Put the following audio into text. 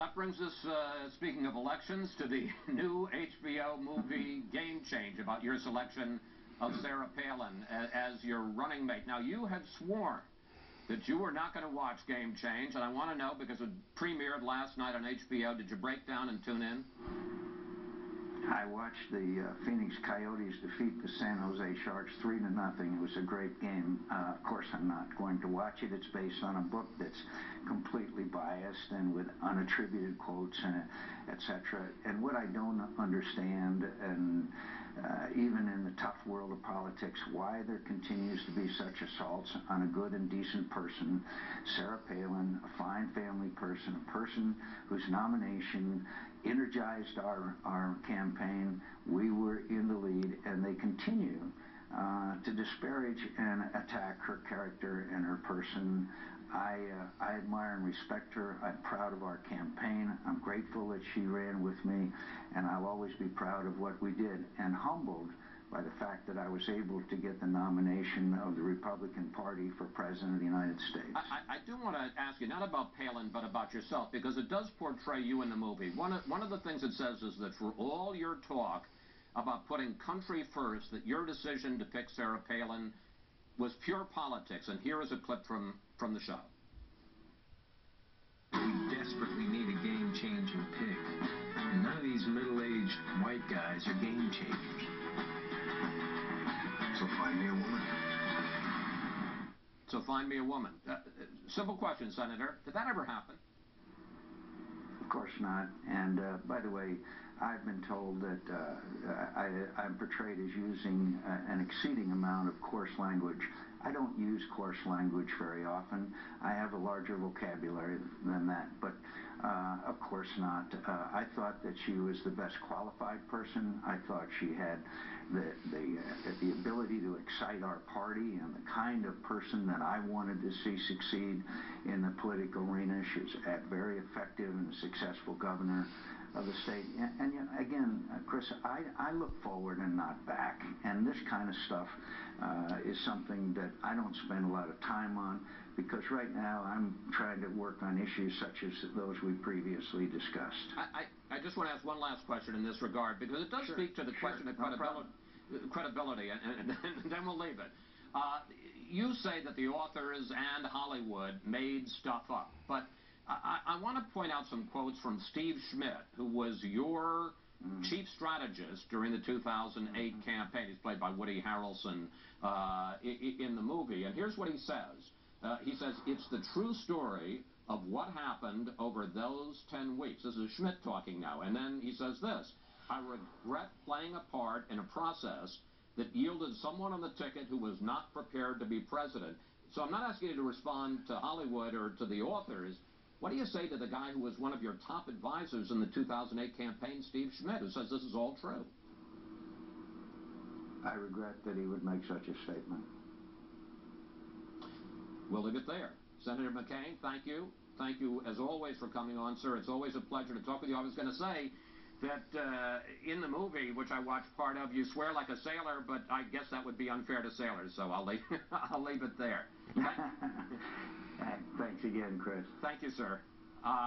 That brings us, speaking of elections, to the new HBO movie Game Change, about your selection of Sarah Palin as your running mate. Now, you had sworn that you were not going to watch Game Change, and I want to know, because it premiered last night on HBO, did you break down and tune in? I watched the Phoenix Coyotes defeat the San Jose Sharks 3-0. It was a great game. Of course, I'm not going to watch it. It's based on a book that's completely biased and with unattributed quotes, etc. And what I don't understand, and even in the tough world of politics, why there continues to be such assaults on a good and decent person, Sarah Palin, a fine family person, a person whose nomination energized our campaign. We were in the lead, and they continue to disparage and attack her character and her person. I admire and respect her. I'm proud of our campaign. I'm grateful that she ran with me, and I'll always be proud of what we did, and humbled by the fact that I was able to get the nomination of the Republican Party for President of the United States. I do want to ask you, not about Palin, but about yourself, because it does portray you in the movie. One of the things it says is that for all your talk about putting country first, that your decision to pick Sarah Palin was pure politics. And here is a clip from the show. We desperately need a game-changing pick. And none of these middle-aged white guys are game changers. So find me a woman. So find me a woman. Simple question, Senator. Did that ever happen? Of course not. And by the way, I've been told that I'm portrayed as using an exceeding amount of coarse language. I don't use coarse language very often. I have a larger vocabulary than that, but of course not. I thought that she was the best qualified person. I thought she had the ability to excite our party, and the kind of person that I wanted to see succeed in the political arena. She was a very effective and successful governor of the state. And again, Chris, I look forward and not back. And this kind of stuff is something that I don't spend a lot of time on, because right now I'm trying to work on issues such as those we previously discussed. I just want to ask one last question in this regard, because it does speak to the question of credibility, and then we'll leave it. You say that the authors and Hollywood made stuff up, but I want to point out some quotes from Steve Schmidt, who was your chief strategist during the 2008 campaign. He's played by Woody Harrelson in the movie. And here's what he says. He says, "It's the true story of what happened over those 10 weeks. This is Schmidt talking now. And then he says this: "I regret playing a part in a process that yielded someone on the ticket who was not prepared to be president." So I'm not asking you to respond to Hollywood or to the authors. What do you say to the guy who was one of your top advisors in the 2008 campaign, Steve Schmidt, who says this is all true? I regret that he would make such a statement. We'll leave it there. Senator McCain, thank you. Thank you, as always, for coming on, sir. It's always a pleasure to talk with you. I was going to say that in the movie, which I watched part of, you swear like a sailor, but I guess that would be unfair to sailors, so I'll leave it there. Thanks again, Chris. Thank you, sir.